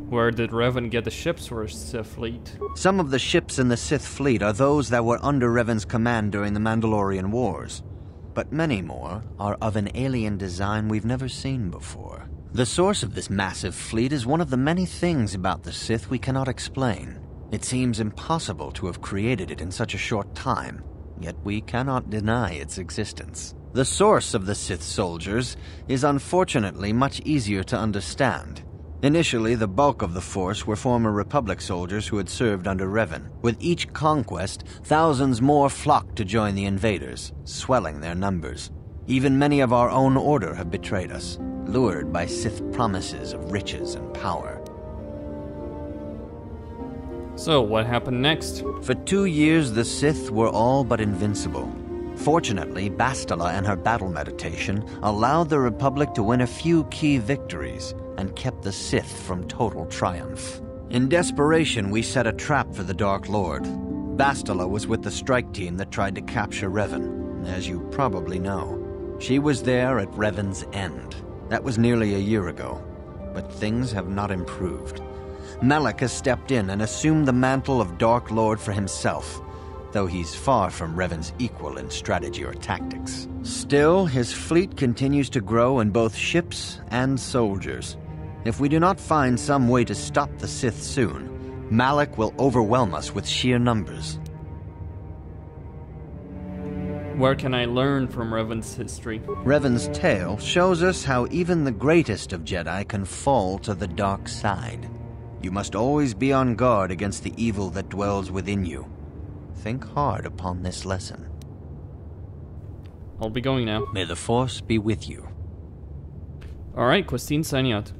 Where did Reven get the ships for his Sith fleet? Some of the ships in the Sith fleet are those that were under Reven's command during the Mandalorian Wars. But many more are of an alien design we've never seen before. The source of this massive fleet is one of the many things about the Sith we cannot explain. It seems impossible to have created it in such a short time, yet we cannot deny its existence. The source of the Sith soldiers is unfortunately much easier to understand. Initially, the bulk of the force were former Republic soldiers who had served under Revan. With each conquest, thousands more flocked to join the invaders, swelling their numbers. Even many of our own order have betrayed us, lured by Sith promises of riches and power. So, what happened next? For 2 years, the Sith were all but invincible. Fortunately, Bastila and her battle meditation allowed the Republic to win a few key victories and kept the Sith from total triumph. In desperation, we set a trap for the Dark Lord. Bastila was with the strike team that tried to capture Revan, as you probably know. She was there at Revan's end. That was nearly a year ago, but things have not improved. Malak has stepped in and assumed the mantle of Dark Lord for himself, though he's far from Revan's equal in strategy or tactics. Still, his fleet continues to grow in both ships and soldiers. If we do not find some way to stop the Sith soon, Malak will overwhelm us with sheer numbers. Where can I learn from Revan's history? Revan's tale shows us how even the greatest of Jedi can fall to the dark side. You must always be on guard against the evil that dwells within you. Think hard upon this lesson. I'll be going now. May the Force be with you. Alright, Costin signing out.